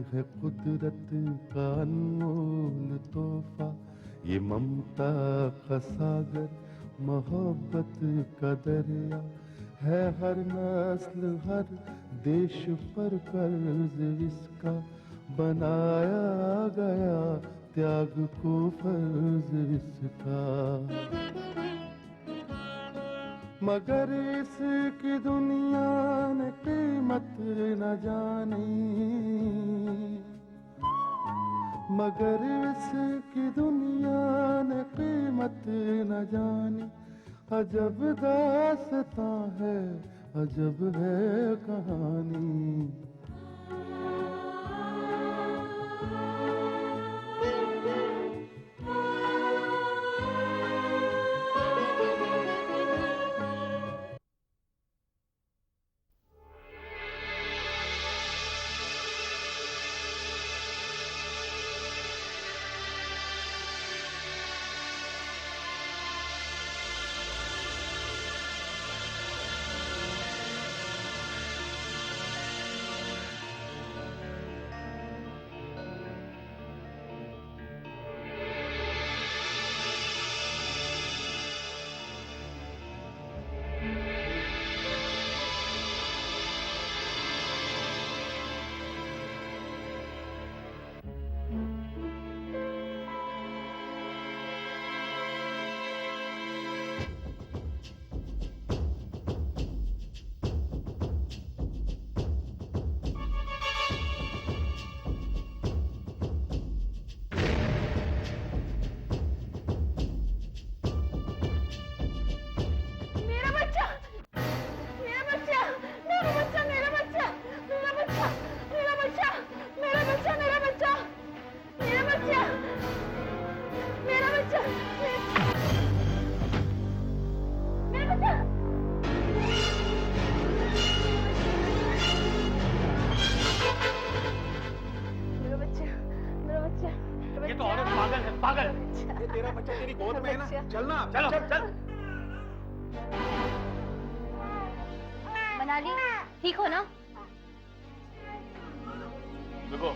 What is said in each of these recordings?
है कुदरत का अनमोल तोहफा, ये ममता का सागर, मोहब्बत का दरिया है। हर नस्ल हर देश पर कर्ज इसका बनाया गया, त्याग को फर्ज इसका। मगर इसकी दुनिया ने कीमत न जानी, मगर इसकी दुनिया ने कीमत न जानी। अजब दास्तां है, अजब है कहानी। ये तो औरत पागल है, पागल। ये तेरा बच्चा तेरी गोद में है ना? चलना, चलो, चल। मनाली, ठीक हो ना? रुको।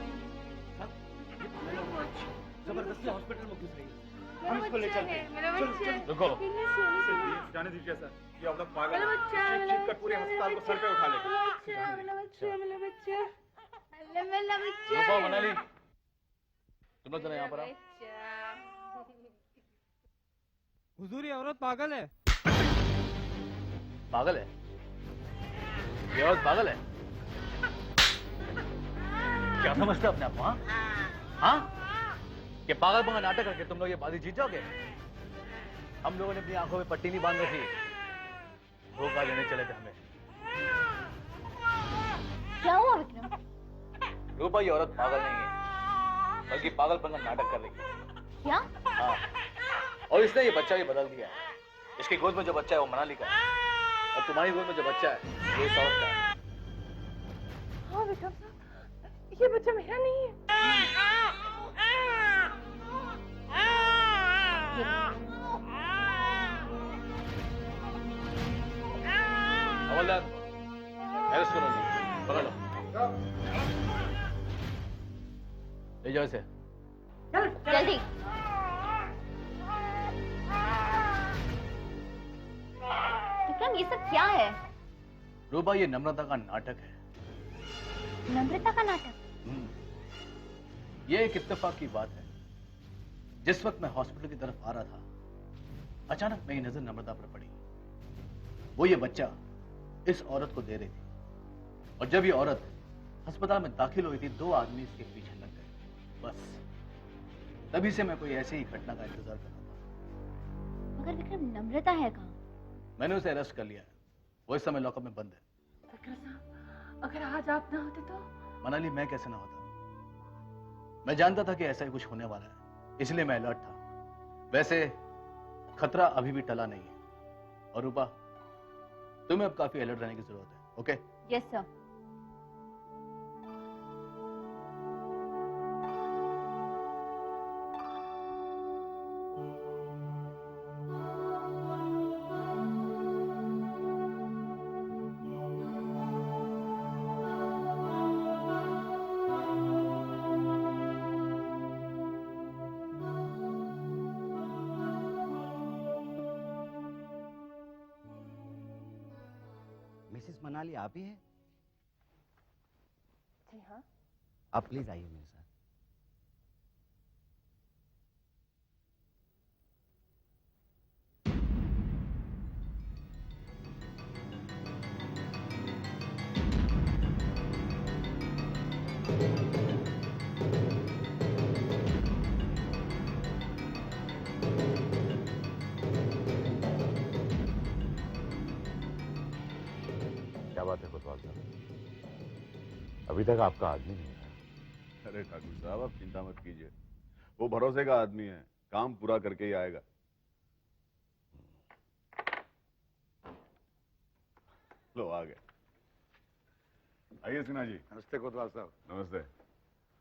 जबरदस्ती हॉस्पिटल में घुस रही है। हम इसको ले चलते हैं। रुको। जाने दीजिए सर। ये औरत पागल है। चीख कर पूरे अस्पताल को सर पे उठा लेगी। रुको मनाली। तुम लोग जरा यहाँ पर आओ। हुजूर, ये औरत पागल है। पागल है? ये औरत पागल है? क्या समझते हो अपने आप को? हाँ? हाँ? ये पागलपन का नाटक करके तुम लोग ये बाजी जीत जाओगे? हम लोगों ने अपनी आंखों में पट्टी नहीं बांध रखी, धोखा देने चले थे हमें। क्या हुआ विक्रम? रूपा, ये औरत पागल नहीं है, बल्कि पागलपन का नाटक कर रही है। क्या? हाँ, और इसने ये बच्चा भी बदल दिया है। इसकी गोद में जो बच्चा है वो मनाली का है, और तुम्हारी गोद में जो बच्चा है ये इस औरत का है। हाँ विक्रम साहब, ये बच्चा मेरा नहीं है। हवलदार, अरेस्ट करो, पकड़ लो, ले जाओ इसे। जल्दी। विक्रम, ये सब क्या है? रूपा, ये नम्रता का नाटक है। नम्रता का नाटक? ये एक इत्तेफाक की बात है। जिस वक्त मैं हॉस्पिटल की तरफ आ रहा था, अचानक मेरी नजर नम्रता पर पड़ी। वो ये बच्चा इस औरत को दे रही थी, और जब ये औरत अस्पताल में दाखिल हुई थी, दो आदमी इसके पीछे लग गए। बस तभी से मैं कोई ऐसी ही घटना का इंतजार कर रहा था। मगर विक्रम, नम्रता है कहाँ? मैंने उसे अरेस्ट कर लिया है, वो इस समय लॉकअप में बंद है। विक्रम साहब, अगर आज आप ना होते तो? मनाली, मैं कैसे ना होता? मैं जानता था कि ऐसा ही कुछ होने वाला है, इसलिए मैं अलर्ट था। वैसे खतरा अभी भी टला नहीं है। और रूपा, तुम्हें अब काफी अलर्ट रहने की जरूरत है। ओके? Yes sir. मनाली आप ही हैं? जी हाँ। आप प्लीज आइए मेरे साथ। क्या बात है कोतवाल साहब, अभी तक आपका आदमी नहीं आया? अरे ठाकुर साहब, आप चिंता मत कीजिए, वो भरोसे का आदमी है, काम पूरा करके ही आएगा। लो आ गए। आइए सिन्हा जी। नमस्ते कोतवाल साहब। नमस्ते।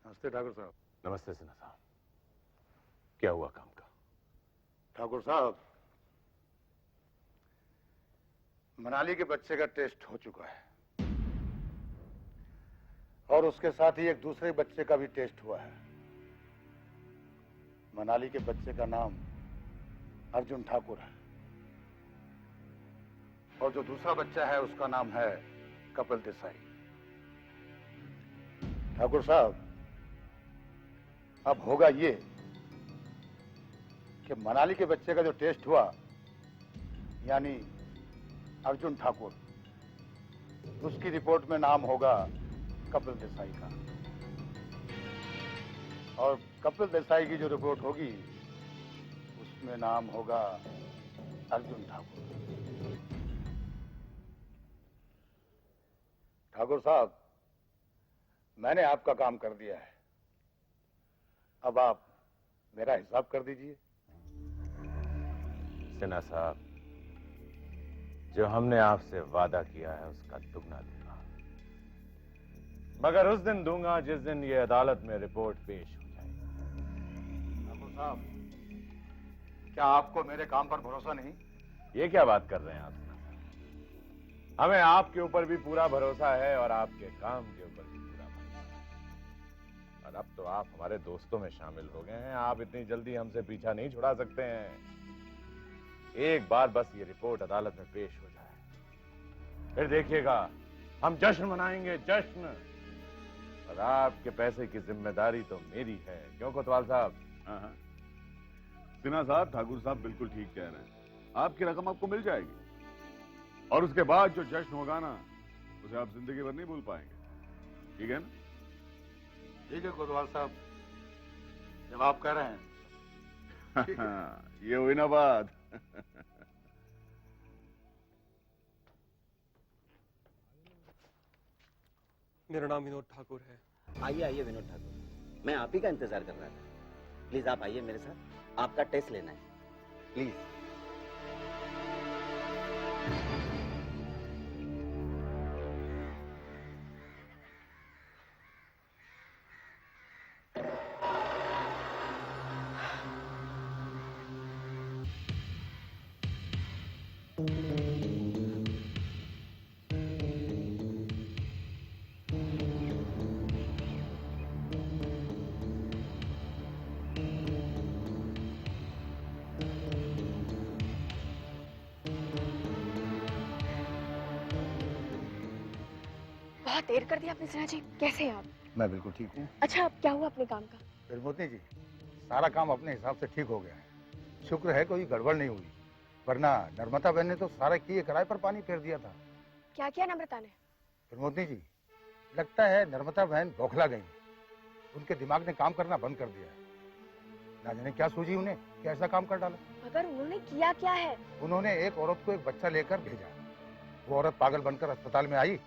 नमस्ते ठाकुर साहब। नमस्ते सिन्हा साहब। क्या हुआ काम का? ठाकुर साहब, मनाली के बच्चे का टेस्ट हो चुका है और उसके साथ ही एक दूसरे बच्चे का भी टेस्ट हुआ है। मनाली के बच्चे का नाम अर्जुन ठाकुर है और जो दूसरा बच्चा है उसका नाम है कपिल देसाई। ठाकुर साहब, अब होगा ये कि मनाली के बच्चे का जो टेस्ट हुआ, यानी अर्जुन ठाकुर, उसकी रिपोर्ट में नाम होगा कपिल देसाई का, और कपिल देसाई की जो रिपोर्ट होगी उसमें नाम होगा अर्जुन ठाकुर। ठाकुर साहब, मैंने आपका काम कर दिया है, अब आप मेरा हिसाब कर दीजिए। सिन्हा साहब, जो हमने आपसे वादा किया है उसका दुगना दूंगा, मगर उस दिन दूंगा जिस दिन ये अदालत में रिपोर्ट पेश हो जाएगी। ठाकुर साहब, क्या आपको मेरे काम पर भरोसा नहीं? ये क्या बात कर रहे हैं आप? हमें आपके ऊपर भी पूरा भरोसा है और आपके काम के ऊपर भी पूरा भरोसा है। और अब तो आप हमारे दोस्तों में शामिल हो गए हैं, आप इतनी जल्दी हमसे पीछा नहीं छुड़ा सकते हैं। एक बार बस ये रिपोर्ट अदालत में पेश हो जाए, फिर देखिएगा हम जश्न मनाएंगे, जश्न। और आपके पैसे की जिम्मेदारी तो मेरी है, क्यों कोतवाल साहब? हाँ हाँ सिन्हा साहब, ठाकुर साहब बिल्कुल ठीक कह रहे हैं। आपकी रकम आपको मिल जाएगी और उसके बाद जो जश्न होगा ना, उसे आप जिंदगी भर नहीं भूल पाएंगे। ठीक है ना? ठीक है कोतवाल साहब, जब आप कह रहे हैं। ये हुई ना बात। मेरा नाम विनोद ठाकुर है। आइए आइए विनोद ठाकुर, मैं आप ही का इंतजार कर रहा था। प्लीज आप आइए मेरे साथ, आपका टेस्ट लेना है, प्लीज। बहुत देर कर दी आपने सिन्हा जी, कैसे हैं आप? मैं बिल्कुल ठीक हूँ। अच्छा, क्या हुआ अपने काम का? फिर मोती जी, सारा काम अपने हिसाब से ठीक हो गया है। शुक्र है कोई गड़बड़ नहीं हुई, वरना नर्मदा बहन ने तो सारे किए किराए पर पानी फेर दिया था। क्या किया नम्रता ने? फिर मोती जी, लगता है नर्मदा बहन बौखला गई, उनके दिमाग ने काम करना बंद कर दिया है। ना जाने क्या सूझी उन्हें कि ऐसा काम कर डाला। मगर उन्होंने किया क्या है? उन्होंने एक औरत को एक बच्चा लेकर भेजा। वो औरत पागल बनकर अस्पताल में आई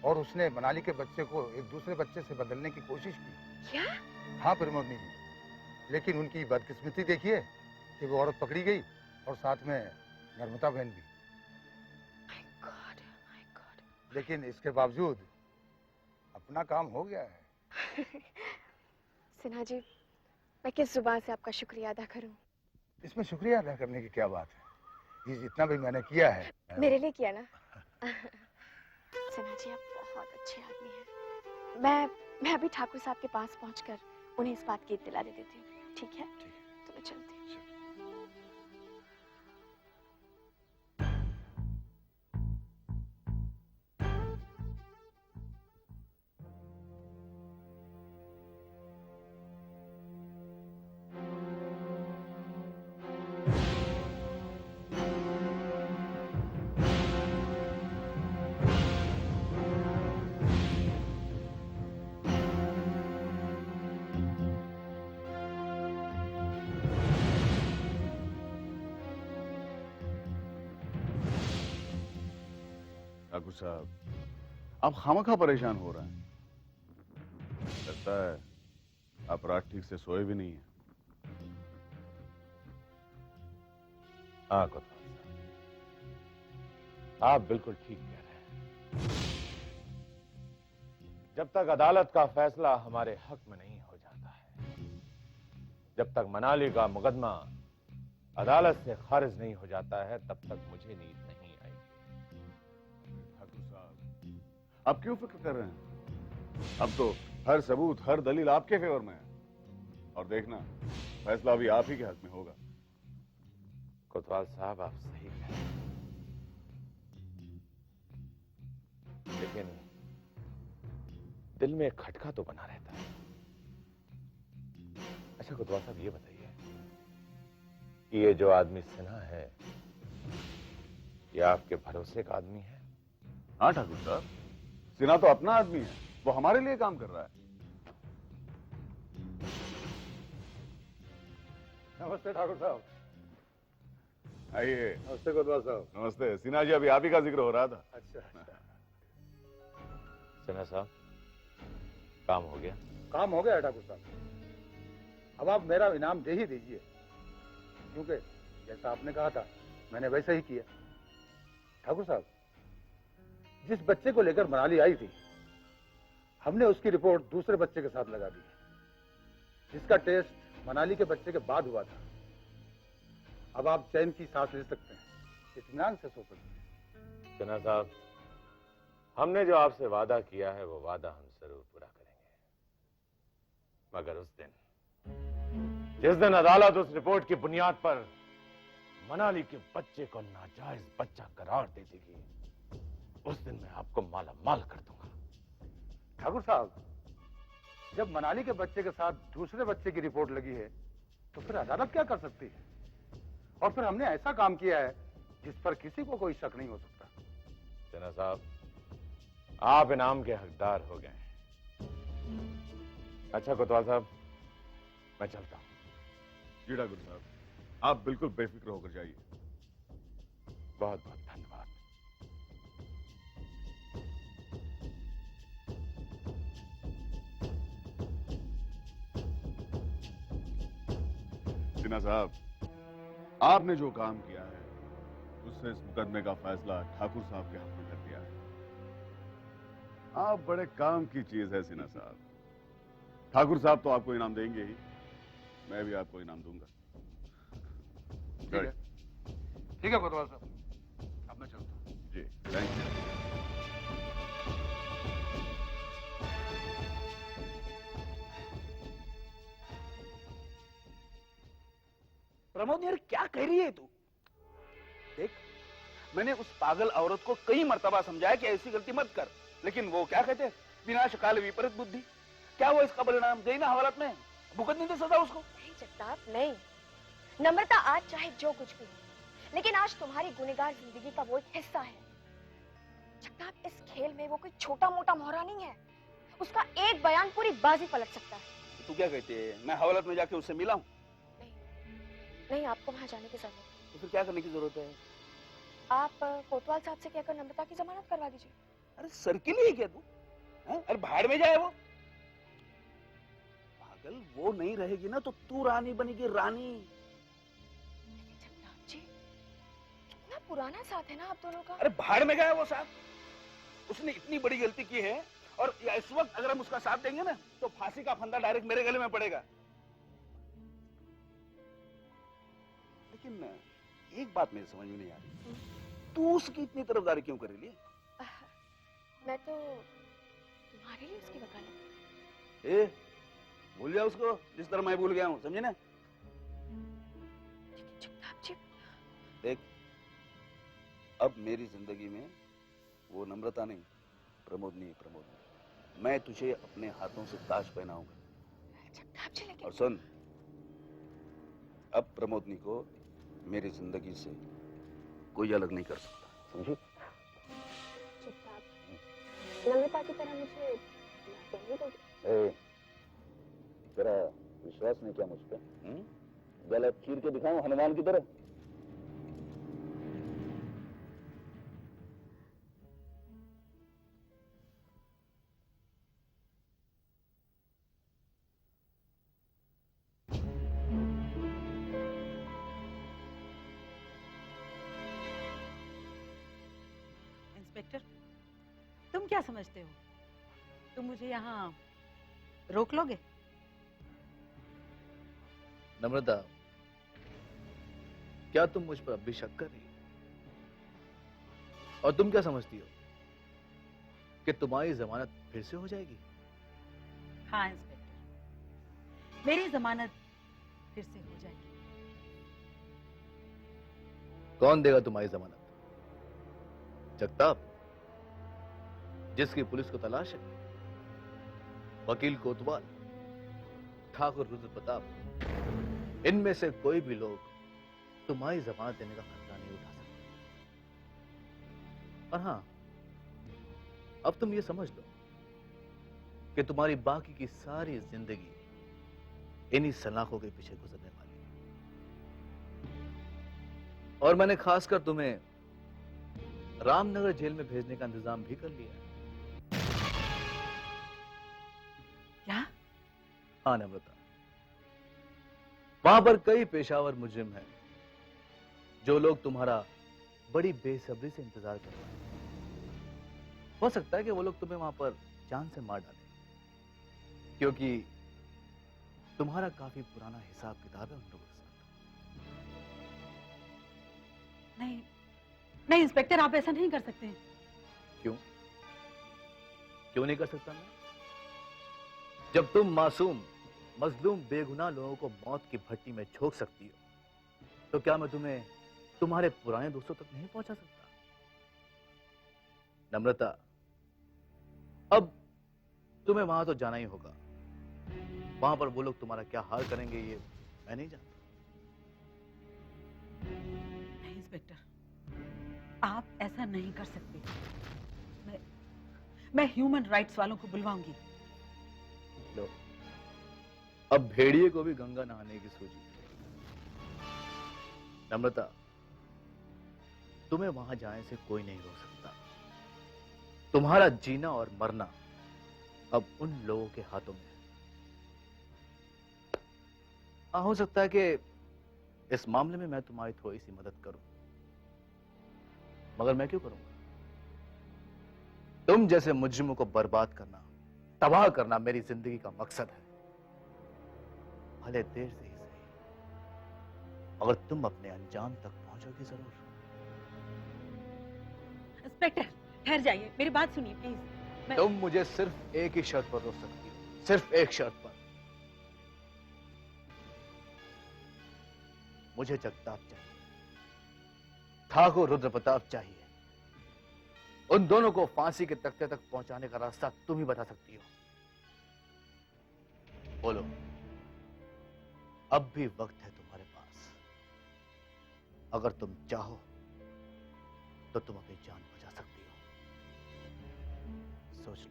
और उसने मनाली के बच्चे को एक दूसरे बच्चे से बदलने की कोशिश की। क्या? हाँ प्रमोदनी जी, लेकिन उनकी बदकिस्मती देखिए कि वो औरत पकड़ी गई और साथ में नर्मदा बहन भी। My God, my God. लेकिन इसके बावजूद अपना काम हो गया है। सिन्हा जी, मैं किस जुबान से आपका शुक्रिया अदा करूं? इसमें शुक्रिया अदा करने की क्या बात है, ये जितना भी मैंने किया है मेरे लिए किया ना। सिन्हा जी, आप बहुत अच्छे आदमी हैं। मैं अभी ठाकुर साहब के पास पहुंचकर उन्हें इस बात की इत्तला दे देती हूँ। ठीक है? तो मैं चलती हूँ। ठाकुर साहब, आप खामखा परेशान हो रहे हैं। लगता है आप रात ठीक से सोए भी नहीं है। हाँ कोतवाल साहब, आप बिल्कुल ठीक कह रहे हैं। जब तक अदालत का फैसला हमारे हक में नहीं हो जाता है, जब तक मनाली का मुकदमा अदालत से खारिज नहीं हो जाता है, तब तक मुझे नींद नहीं आएगी। ठाकुर साहब, आप क्यों फिक्र कर रहे हैं? अब तो हर सबूत, हर दलील आपके फेवर में है, और देखना फैसला भी आप ही के हक में होगा। कोतवाल साहब, आप सही कह रहे हैं, लेकिन दिल में एक खटका तो बना रहता है। अच्छा कोतवाल साहब, ये बताइए कि ये जो आदमी सिन्हा है, ये आपके भरोसे का आदमी है? हाँ ठाकुर साहब, सिन्हा तो अपना आदमी है, वो हमारे लिए काम कर रहा है। नमस्ते ठाकुर साहब। आइए। नमस्ते कोतवाल साहब। नमस्ते सिन्हा जी, अभी आप ही का जिक्र हो रहा था। अच्छा। सिन्हा साहब, काम हो गया? काम हो गया है ठाकुर साहब। अब आप मेरा इनाम दे ही दीजिए, क्योंकि जैसा आपने कहा था मैंने वैसा ही किया। ठाकुर साहब, जिस बच्चे को लेकर मनाली आई थी, हमने उसकी रिपोर्ट दूसरे बच्चे के साथ लगा दी, जिसका टेस्ट मनाली के बच्चे के बाद हुआ था। अब आप चैन की सांस ले सकते हैं, इत्मीनान से सो सकते हैं। सिन्हा साहब, हमने जो आपसे वादा किया है, वो वादा हम जरूर पूरा करेंगे, मगर उस दिन, जिस दिन अदालत उस रिपोर्ट की बुनियाद पर मनाली के बच्चे को नाजायज बच्चा करार दे देगी, उस दिन मैं आपको माला माल कर दूंगा। ठाकुर साहब, जब मनाली के बच्चे के साथ दूसरे बच्चे की रिपोर्ट लगी है, तो फिर अदालत क्या कर सकती है? और फिर हमने ऐसा काम किया है जिस पर किसी को कोई शक नहीं हो सकता। सिन्हा साहब, आप इनाम के हकदार हो गए। अच्छा कोतवाल साहब, मैं चलता हूं। जी ठाकुर साहब, आप बिल्कुल बेफिक्र होकर जाइए। बहुत बहुत धन्यवाद। सिन्हा साहब, आपने जो काम किया है, उससे इस मुकदमे का फैसला ठाकुर साहब के हक में कर दिया है। आप बड़े काम की चीज है सिन्हा साहब। ठाकुर साहब तो आपको इनाम देंगे ही, मैं भी आपको इनाम दूंगा। ठीक है कोतवाल साहब, अब मैं चलता हूँ। जी, थैंक यू। प्रमोद, यार क्या कह रही है तू? देख, मैंने उस पागल औरत को कई मर्तबा समझाया कि ऐसी गलती मत कर, लेकिन वो क्या कहते हैं, विनाश काल विपरीत बुद्धि। क्या वो इसका परिणाम गई ना हवालत में, भुगतनी तो सजा उसको। नहीं जगताप, नहीं। नम्रता आज चाहे जो कुछ भी हो, लेकिन आज तुम्हारी गुनहगार जिंदगी का वो एक हिस्सा है। जगताप, इस खेल में वो कोई छोटा मोटा मोहरा नहीं है। उसका एक बयान पूरी बाजी पलट सकता है। तू क्या कहती है, मैं हवालत में जाके उससे मिला हूं? नहीं, आपको वहां जाने की जरूरत नहीं। तो फिर क्या करने की जरूरत है? आप कोतवाल साहब से कहकर नम्रता की जमानत करवा दीजिए। अरे सर के लिए क्या तू? अरे भाड़ में जाए वो पागल। वो नहीं रहेगी ना तो तू रानी बनेगी, रानी। जगताप जी, कितना पुराना साथ है ना आप दोनों का। अरे भाड़ में गया वो साथ। उसने इतनी बड़ी गलती की है, और इस वक्त अगर हम उसका साथ देंगे ना, तो फांसी का फंदा डायरेक्ट मेरे गले में पड़ेगा। लेकिन एक बात मेरी समझ में नहीं आ रही, तू उसकी इतनी तरफदारी क्यों कर रही है? मैं तो तुम्हारे लिए उसकी वकालत। ए, भूल जा उसको जिस तरह मैं भूल गया हूं, समझे ना? जगताप जी, देख, अब मेरी जिंदगी में वो नम्रता नहीं, प्रमोदनी है, प्रमोदनी। मैं तुझे अपने हाथों से ताज पहनाऊंगा। जगताप जी, लेकिन और सुन, अब प्रमोदनी को मेरी जिंदगी से कोई अलग नहीं कर सकता, समझी? जगताप, नम्रता की तरह मुझे कहने दोगे? तेरा विश्वास नहीं क्या मुझ पे? गलत चीर के दिखाऊं हनुमान की तरह? इंस्पेक्टर, तुम क्या समझते हो? तुम मुझे यहाँ रोक लोगे? नम्रता, क्या तुम मुझ पर अब भी शक कर रही हो? और तुम क्या समझती हो कि तुम्हारी जमानत फिर से हो जाएगी? हाँ इंस्पेक्टर, मेरी जमानत फिर से हो जाएगी। कौन देगा तुम्हारी जमानत? जगताप, जिसकी पुलिस को तलाश है? वकील कोतवाल, ठाकुर रुद्र प्रताप, इनमें से कोई भी लोग तुम्हारी जमानत देने का खतरा नहीं उठा सकते। और हां, अब तुम ये समझ लो कि तुम्हारी बाकी की सारी जिंदगी इन्हीं सलाखों के पीछे गुजरने वाली है। और मैंने खासकर तुम्हें रामनगर जेल में भेजने का इंतजाम भी कर लिया है। क्या? हाँ नम्रता, वहां पर कई पेशावर मुजरिम हैं जो लोग तुम्हारा बड़ी बेसब्री से इंतजार कर रहे हैं। हो सकता है कि वो लोग तुम्हें वहां पर जान से मार डालें, क्योंकि तुम्हारा काफी पुराना हिसाब किताब है उन लोगों के साथ। नहीं नहीं इंस्पेक्टर, आप ऐसा नहीं कर सकते। क्यों नहीं कर सकता मैं? जब तुम मासूम मजलूम बेगुनाह लोगों को मौत की भट्टी में झोंक सकती हो, तो क्या मैं तुम्हें तुम्हारे पुराने दोस्तों तक नहीं पहुंचा सकता? नम्रता, अब तुम्हें वहां तो जाना ही होगा। वहां पर वो लोग तुम्हारा क्या हाल करेंगे ये मैं नहीं जानता। नहीं इंस्पेक्टर, आप ऐसा नहीं कर सकते। मैं ह्यूमन राइट्स वालों को बुलवाऊंगी। लो, अब भेड़िए को भी गंगा नहाने की सूझी। नम्रता, तुम्हें वहां जाने से कोई नहीं रोक सकता। तुम्हारा जीना और मरना अब उन लोगों के हाथों में है। हाँ, हो सकता है कि इस मामले में मैं तुम्हारी थोड़ी सी मदद करूं, मगर मैं क्यों करूंगा? तुम जैसे मुजरिमों को बर्बाद करना, तबाह करना मेरी जिंदगी का मकसद है। भले देर से ही सही, मगर तुम अपने अंजाम तक पहुंचोगे जरूर। इंस्पेक्टर ठहर जाइए, मेरी बात सुनिए प्लीज। तुम मुझे सिर्फ एक ही शर्त पर रोक सकती हो, सिर्फ एक शर्त पर। मुझे जगताप चाहिए, ठाकुर रुद्र प्रताप चाहिए। उन दोनों को फांसी के तख्ते तक पहुंचाने का रास्ता तुम ही बता सकती हो। बोलो, अब भी वक्त है तुम्हारे पास। अगर तुम चाहो तो तुम अपनी जान बचा सकती हो। सोच लो।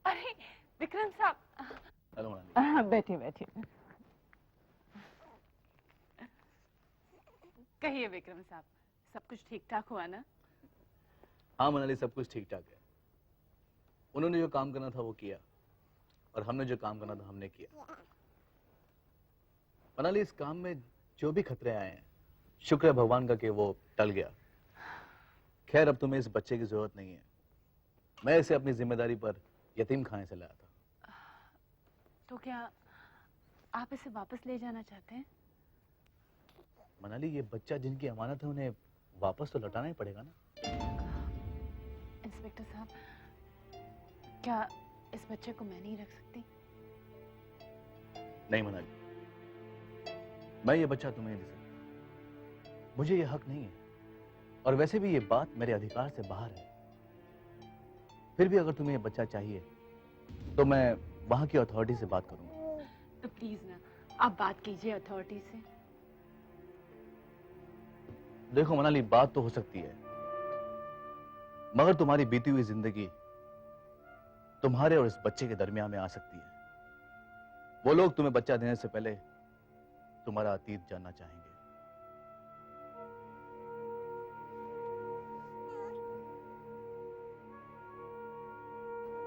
अरे विक्रम साहब। हेलो मनाली। बैठिए बैठिए। कहिए विक्रम साहब, सब कुछ ठीक ठाक हुआ ना? हाँ मनाली, सब कुछ ठीक ठाक है। उन्होंने जो काम करना था वो किया, और हमने जो काम करना था हमने किया। मनाली, इस काम में जो भी खतरे आए हैं, शुक्र है भगवान का कि वो टल गया। खैर, अब तुम्हें इस बच्चे की जरूरत नहीं है। मैं इसे अपनी जिम्मेदारी पर यतीम खाने से लाया था। तो क्या आप इसे वापस ले जाना चाहते हैं? मनाली, ये बच्चा जिनकी अमानत है उन्हें वापस तो लौटाना ही पड़ेगा ना। इंस्पेक्टर साहब, क्या इस बच्चे को मैं नहीं रख सकती? नहीं मनाली, मैं ये बच्चा तुम्हें नहीं दे सकता। मुझे ये हक नहीं है, और वैसे भी ये बात मेरे अधिकार से बाहर है। फिर भी अगर तुम्हें ये बच्चा चाहिए तो मैं वहां की अथॉरिटी से बात करूंगा। तो प्लीज ना, आप बात कीजिए अथॉरिटी से। देखो मनाली, बात तो हो सकती है, मगर तुम्हारी बीती हुई जिंदगी तुम्हारे और इस बच्चे के दरमियान में आ सकती है। वो लोग तुम्हें बच्चा देने से पहले तुम्हारा अतीत जानना चाहेंगे।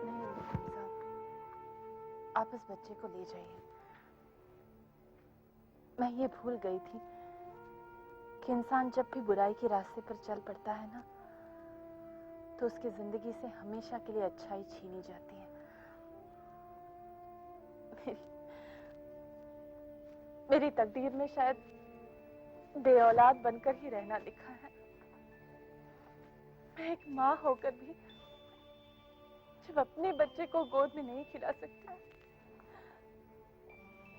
नहीं वकील साहब, आप इस बच्चे को ले जाइए। मैं ये भूल गई थी कि इंसान जब भी बुराई के रास्ते पर चल पड़ता है ना, तो उसकी जिंदगी से हमेशा के लिए अच्छाई छीनी जाती है। मेरी तकदीर में शायद बेऔलाद बनकर ही रहना लिखा है। मैं एक माँ होकर भी जब अपने बच्चे को गोद में नहीं खिला सकती,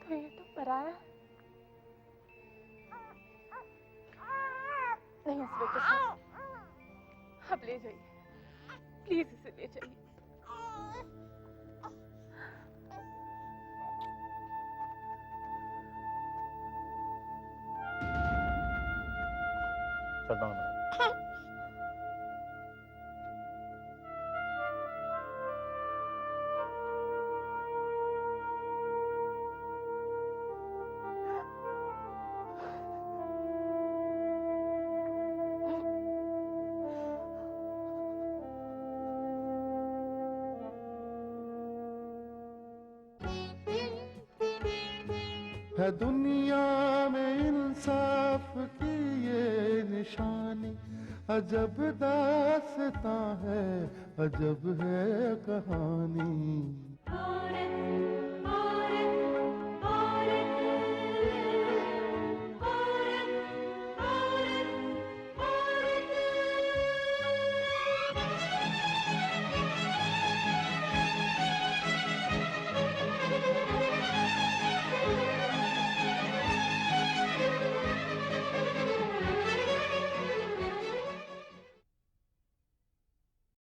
तो ये तो पराया है। नहीं इंस्पेक्टर साहब, आप ले जाइए, प्लीज इसे ले जाइए। चलता हूँ मैं। है दुनिया में इंसाफ की ये निशानी, अजब दास्तां है, अजब है कहानी।